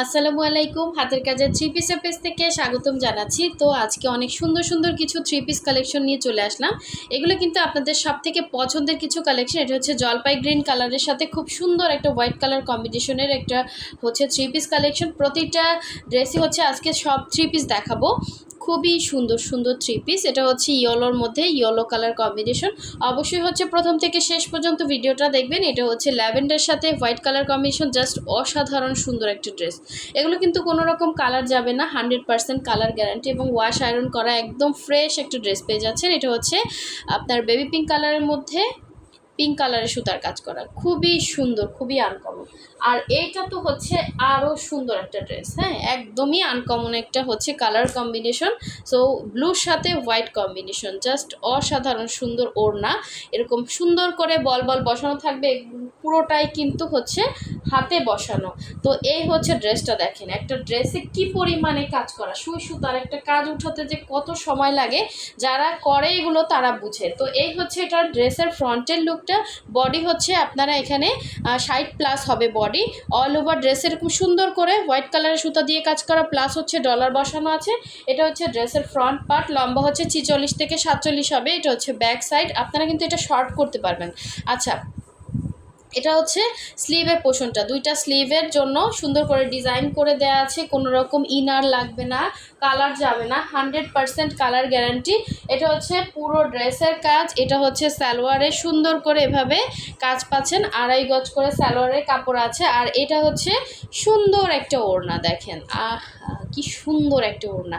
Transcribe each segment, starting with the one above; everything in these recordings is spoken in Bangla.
আসসালামু আলাইকুম। হাতের কাজের থ্রি পিসের পেজ থেকে স্বাগতম জানাচ্ছি। তো আজকে অনেক সুন্দর সুন্দর কিছু থ্রি পিস কালেকশন নিয়ে চলে আসলাম। এগুলো কিন্তু আপনাদের সব থেকে পছন্দের কিছু কালেকশন। এটা হচ্ছে জলপাই গ্রিন কালারের সাথে খুব সুন্দর একটা হোয়াইট কালার কম্বিনেশনের একটা হচ্ছে থ্রি পিস কালেকশন। প্রতিটা ড্রেসই হচ্ছে আজকে সব থ্রি পিস দেখাবো। খুবই সুন্দর সুন্দর থ্রি পিস। এটা হচ্ছে ইয়েলোর মধ্যে ইয়েলো কালার কম্বিনেশন। অবশ্যই হচ্ছে প্রথম থেকে শেষ পর্যন্ত ভিডিওটা দেখবেন। এটা হচ্ছে ল্যাভেন্ডার সাথে হোয়াইট কালার কম্বিনেশন, জাস্ট অসাধারণ সুন্দর একটা ড্রেস। এগুলো কিন্তু কোনো রকম কালার যাবে না, 100% কালার গ্যারান্টি এবং ওয়াশ আয়রন করা একদম ফ্রেশ একটা ড্রেস পেয়ে যাচ্ছেন। এটা হচ্ছে আপনার বেবি পিঙ্ক কালারের মধ্যে পিঙ্ক কালারের সুতার কাজ করা, খুবই সুন্দর, খুবই আনকমন। আর এইটা তো হচ্ছে আরও সুন্দর একটা ড্রেস, হ্যাঁ, একদমই আনকমন একটা হচ্ছে কালার কম্বিনেশন। সো ব্লুর সাথে হোয়াইট কম্বিনেশন, জাস্ট অসাধারণ সুন্দর ওড়না। এরকম সুন্দর করে বল বল বসানো থাকবে, পুরোটাই কিন্তু হচ্ছে হাতে বসানো। তো এই হচ্ছে ড্রেসটা, দেখেন একটা ড্রেসে কি পরিমাণে কাজ করা, সুই সুতার একটা কাজ উঠাতে যে কত সময় লাগে, যারা করে এগুলো তারা বুঝে। তো এই হচ্ছে এটা ড্রেসের ফ্রন্টের লুকটা। বডি হচ্ছে আপনারা এখানে 60+ হবে বডি। অল ওভার ড্রেসের খুব সুন্দর করে হোয়াইট কালারের সুতা দিয়ে কাজ করা, প্লাস হচ্ছে ডলার বসানো আছে। এটা হচ্ছে ড্রেসের ফ্রন্ট পার্ট, লম্বা হচ্ছে 46 থেকে 47 হবে। এটা হচ্ছে ব্যাক সাইড, আপনারা কিন্তু এটা শর্ট করতে পারবেন। আচ্ছা, এটা হচ্ছে স্লিভের পোর্শনটা, দুইটা স্লিভের জন্য সুন্দর করে ডিজাইন করে দেওয়া আছে। কোনো রকম ইনার লাগবে না, কালার যাবে না, 100% কালার গ্যারান্টি। এটা হচ্ছে পুরো ড্রেসের কাজ। এটা হচ্ছে সালোয়ারে সুন্দর করে এভাবে কাজ পাচ্ছেন, 2.5 গজ করে সালোয়ারের কাপড় আছে। আর এটা হচ্ছে সুন্দর একটা ওড়না, দেখেন কি সুন্দর একটা ওড়না,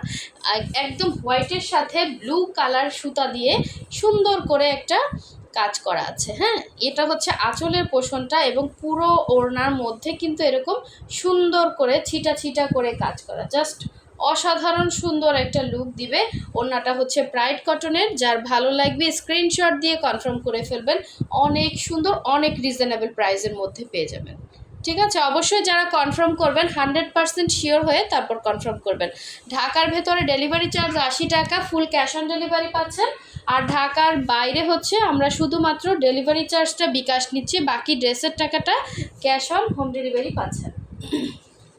একদম হোয়াইটের সাথে ব্লু কালার সুতা দিয়ে সুন্দর করে একটা কাজ করা আছে। হ্যাঁ, এটা হচ্ছে আঁচলের পোর্শনটা এবং পুরো ওড়নার মধ্যে কিন্তু এরকম সুন্দর করে ছিটা ছিটা করে কাজ করা, জাস্ট অসাধারণ সুন্দর একটা লুক দিবে। ওড়নাটা হচ্ছে প্রাইড কটনের, যার ভালো লাগবে স্ক্রিনশট দিয়ে কনফার্ম করে ফেলবেন। অনেক সুন্দর, অনেক রিজনেবল প্রাইসের মধ্যে পেয়ে যাবেন। ঠিক আছে, অবশ্যই যারা কনফার্ম করবেন 100% শিওর হয়ে তারপর কনফার্ম করবেন। ঢাকার ভেতরে ডেলিভারি চার্জ 80 টাকা, ফুল ক্যাশ অন ডেলিভারি পাচ্ছেন। আর ঢাকার বাইরে হচ্ছে আমরা শুধুমাত্র ডেলিভারি চার্জটা বিকাশ নিচ্ছি, বাকি ড্রেসের টাকাটা ক্যাশ অন হোম ডেলিভারি পাচ্ছেন।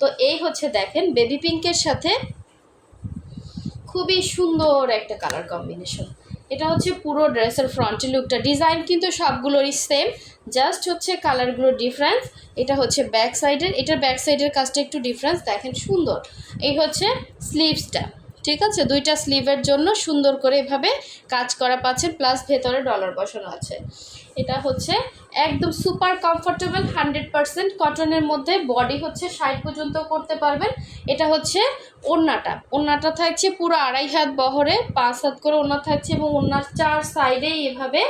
তো এই হচ্ছে দেখেন বেবি পিঙ্কের সাথে খুবই সুন্দর একটা কালার কম্বিনেশন। এটা হচ্ছে পুরো ড্রেসের ফ্রন্টের লুকটা। ডিজাইন কিন্তু সবগুলোরই সেম, জাস্ট হচ্ছে কালারগুলো ডিফারেন্স। এটা হচ্ছে ব্যাক সাইডের, এটার ব্যাক সাইডের কাজটা একটু ডিফারেন্স, দেখেন সুন্দর। এই হচ্ছে স্লিভসটা, ঠিক আছে, দুইটা স্লিভের জন্য সুন্দর করে এভাবে কাজ করা পাচ্ছেন, প্লাস ভেতরে ডলার বসানো আছে। এটা হচ্ছে একদম সুপার কমফোর্টেবল, 100% কটনের মধ্যে। বডি হচ্ছে 60 পর্যন্ত করতে পারবেন। এটা হচ্ছে ওড়নাটা থাকছে পুরো 2.5 হাত বহরে, 5 হাত করে ওড়না থাকছে এবং ওড়নার 4 সাইডেই এভাবে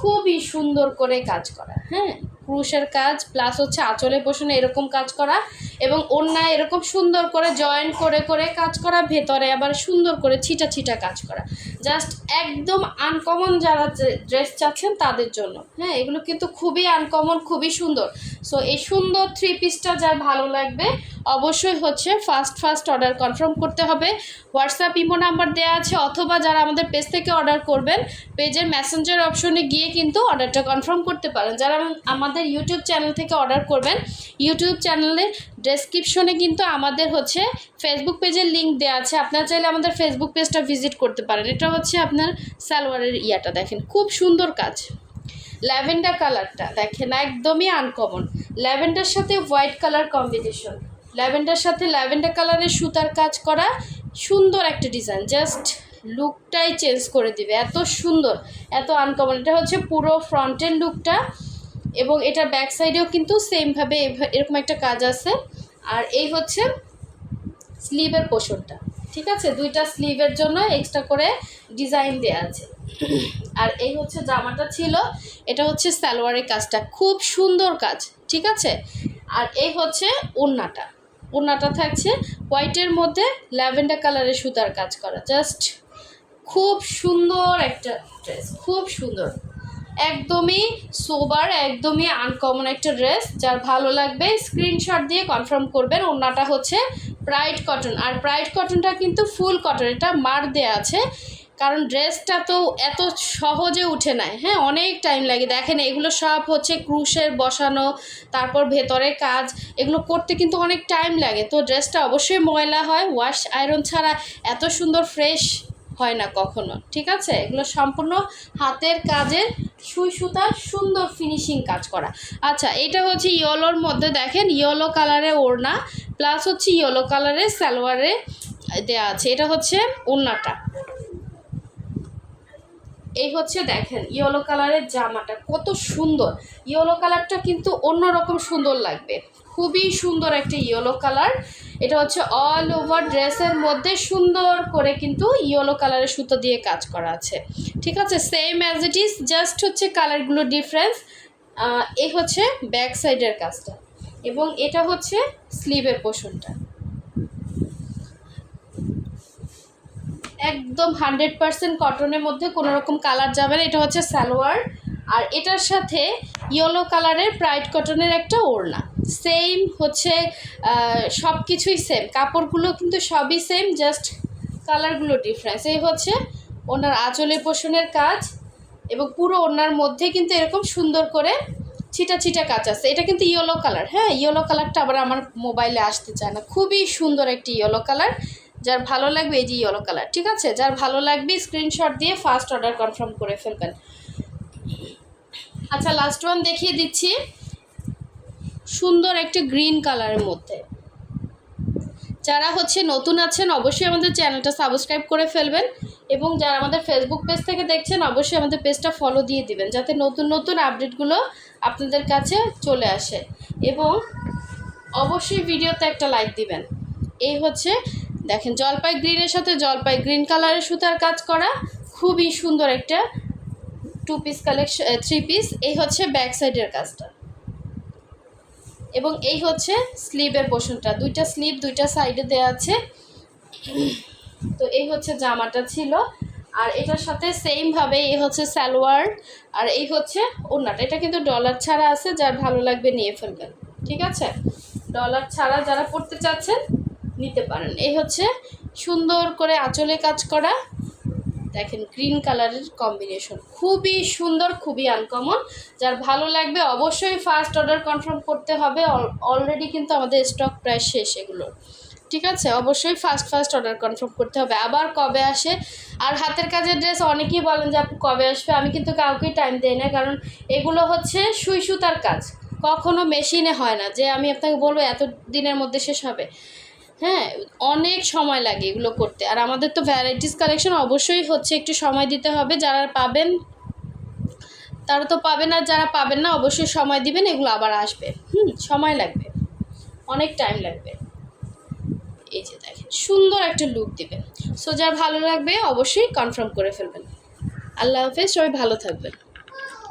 খুবই সুন্দর করে কাজ করা। হ্যাঁ, ক্রুশের কাজ, প্লাস হচ্ছে আঁচলে পোষণে এরকম কাজ করা এবং ওড়নায় এরকম সুন্দর করে জয়েন্ট করে করে কাজ করা, ভেতরে আবার সুন্দর করে ছিটা ছিটা কাজ করা, জাস্ট একদম আনকমন যারা ড্রেস চাচ্ছেন তাদের জন্য। হ্যাঁ, এগুলো কিন্তু খুবই আনকমন, খুবই সুন্দর। সো এই সুন্দর থ্রি পিসটা যার ভালো লাগবে অবশ্যই হচ্ছে ফার্স্ট অর্ডার কনফার্ম করতে হবে। হোয়াটসঅ্যাপ ইমো নাম্বার দেওয়া আছে, অথবা যারা আমাদের পেজ থেকে অর্ডার করবেন পেজের মেসেঞ্জার অপশনে গিয়ে কিন্তু অর্ডারটা কনফার্ম করতে পারেন। যারা আমাদের ইউটিউব চ্যানেল থেকে অর্ডার করবেন, ইউটিউব চ্যানেলের ডেসক্রিপশনে কিন্তু আমাদের হচ্ছে ফেসবুক পেজের লিঙ্ক দেওয়া আছে, আপনারা চাইলে আমাদের ফেসবুক পেজটা ভিজিট করতে পারেন। এটা হচ্ছে আপনার সালোয়ারের ইয়াটা, দেখেন খুব সুন্দর কাজ। ল্যাভেন্ডার কালারটা দেখেন একদমই আনকমন, ল্যাভেন্ডার সাথে হোয়াইট কালার কম্বিনেশন, ল্যাভেন্ডার সাথে ল্যাভেন্ডার কালারের সুতার কাজ করা, সুন্দর একটা ডিজাইন, জাস্ট লুকটাই চেঞ্জ করে দিবে, এত সুন্দর, এত আনকমন। এটা হচ্ছে পুরো ফ্রন্টের লুকটা এবং এটার ব্যাক সাইডেও কিন্তু সেমভাবে এরকম একটা কাজ আছে। আর এই হচ্ছে স্লিভের পোর্শনটা, ঠিক আছে, দুইটা স্লিভের জন্য এক্সট্রা করে ডিজাইন দেওয়া আছে। আর এই হচ্ছে জামাটা ছিল, এটা হচ্ছে সালোয়ারের কাজটা, খুব সুন্দর কাজ, ঠিক আছে। আর এই হচ্ছে ওড়নাটা থাকছে হোয়াইটের মধ্যে ল্যাভেন্ডার কালারের সুতার কাজ করা, জাস্ট খুব সুন্দর একটা ড্রেস, খুব সুন্দর, একদমই সোবার, একদমই আনকমন একটা ড্রেস। যার ভালো লাগবে স্ক্রিনশট দিয়ে কনফার্ম করবেন। ওড়নাটা হচ্ছে প্রাইড কটন, আর প্রাইড কটনটা কিন্তু ফুল কটন, এটা মার দেয়া আছে, কারণ ড্রেসটা তো এত সহজে উঠে নেয়, হ্যাঁ অনেক টাইম লাগে। দেখেন এগুলো সব হচ্ছে ক্রুশের বসানো, তারপর ভেতরের কাজ, এগুলো করতে কিন্তু অনেক টাইম লাগে। তো ড্রেসটা অবশ্যই ময়লা হয়, ওয়াশ আয়রন ছাড়া এত সুন্দর ফ্রেশ হয় না কখনো, ঠিক আছে। এগুলো সম্পূর্ণ হাতের কাজের সুই সুতা সুন্দর ফিনিশিং কাজ করা। আচ্ছা, এটা হচ্ছে ইয়েলোর মধ্যে, দেখেন ইয়েলো কালারের ওড়না প্লাস হচ্ছে ইয়েলো কালারের সালোয়ারে দেওয়া আছে। এটা হচ্ছে ওড়নাটা, এই হচ্ছে দেখেন ইয়েলো কালারের জামাটা কত সুন্দর। ইয়েলো কালারটা কিন্তু অন্যরকম সুন্দর লাগবে, খুবই সুন্দর একটা ইয়েলো কালার। এটা হচ্ছে অল ওভার ড্রেসের মধ্যে সুন্দর করে কিন্তু ইয়েলো কালারের সুতো দিয়ে কাজ করা আছে, ঠিক আছে। Same as it is, just হচ্ছে কালারগুলো ডিফারেন্স। এই হচ্ছে ব্যাক সাইডের কাজটা, এবং এটা হচ্ছে স্লিভের পোর্শনটা। একদম 100% কটনের মধ্যে কোনো রকম কালার যাবে না। এটা হচ্ছে সালোয়ার, আর এটার সাথে ইয়েলো কালারের প্রাইড কটনের একটা ওড়না। সেম হচ্ছে সব কিছুই সেম, কাপড়গুলো কিন্তু সবই সেম, জাস্ট কালারগুলো ডিফারেন্স। এই হচ্ছে ওনার আঁচলের পোর্শনের কাজ, এবং পুরো ওড়নার মধ্যে কিন্তু এরকম সুন্দর করে ছিটা ছিটা কাজ আছে। এটা কিন্তু ইয়েলো কালার, হ্যাঁ ইয়েলো কালারটা আবার আমার মোবাইলে আসতে চায় না, খুবই সুন্দর একটি ইয়েলো কালার। যার ভালো লাগবে এই যে ইয়েলো কালার, ঠিক আছে, যার ভালো লাগবে স্ক্রিনশট দিয়ে ফার্স্ট অর্ডার কনফার্ম করে ফেলবেন। আচ্ছা, লাস্ট ওয়ান দেখিয়ে দিচ্ছি, সুন্দর একটা গ্রিন কালারের মধ্যে। যারা হচ্ছে নতুন আছেন অবশ্যই আমাদের চ্যানেলটা সাবস্ক্রাইব করে ফেলবেন, এবং যারা আমাদের ফেসবুক পেজ থেকে দেখছেন অবশ্যই আমাদের পেজটা ফলো দিয়ে দিবেন, যাতে নতুন নতুন আপডেটগুলো আপনাদের কাছে চলে আসে, এবং অবশ্যই ভিডিওতে একটা লাইক দিবেন। এই হচ্ছে দেখেন জলপাই গ্রিনের সাথে জলপাই গ্রিন কালারের সুতার কাজ করা, খুবই সুন্দর একটা 2 পিস কালেকশন, 3 পিস। এই হচ্ছে ব্যাক সাইডের কাজটা, এবং এই হচ্ছে স্লিভের পোর্শনটা, দুইটা স্লিভ দুইটা সাইডে দেওয়া আছে। তো এই হচ্ছে জামাটা ছিল, আর এটার সাথে সেমভাবে এই হচ্ছে সালোয়ার, আর এই হচ্ছে ওড়নাটা। এটা কিন্তু ডলার ছাড়া আছে, যার ভালো লাগবে নিয়ে ফেলবেন, ঠিক আছে। ডলার ছাড়া যারা পড়তে চাচ্ছেন নিতে পারেন। এই হচ্ছে সুন্দর করে আঁচলে কাজ করা, দেখেন গ্রিন কালারের কম্বিনেশন, খুবই সুন্দর, খুবই আনকমন। যার ভালো লাগবে অবশ্যই ফার্স্ট অর্ডার কনফার্ম করতে হবে, অলরেডি কিন্তু আমাদের স্টক প্রায় শেষ এগুলোর, ঠিক আছে। অবশ্যই ফার্স্ট অর্ডার কনফার্ম করতে হবে। আবার কবে আসে, আর হাতের কাজের ড্রেস অনেকেই বলেন যে আপু কবে আসবে, আমি কিন্তু কাউকেই টাইম দেই না, কারণ এগুলো হচ্ছে সুই সুতার কাজ, কখনো মেশিনে হয় না যে আমি আপনাকে বলবো এত দিনের মধ্যে শেষ হবে, হ্যাঁ অনেক সময় লাগে এগুলো করতে। আর আমাদের তো ভ্যারাইটিস কালেকশন, অবশ্যই হচ্ছে একটু সময় দিতে হবে। যারা পাবেন তারা তো পাবেন, আর যারা পাবেন না অবশ্যই সময় দিবেন, এগুলো আবার আসবে, সময় লাগবে, অনেক টাইম লাগবে। এই যে দেখেন সুন্দর একটা লুক দিবেন। সো যার ভালো লাগবে অবশ্যই কনফার্ম করে ফেলবেন। আল্লাহ হাফেজ, সবাই ভালো থাকবেন।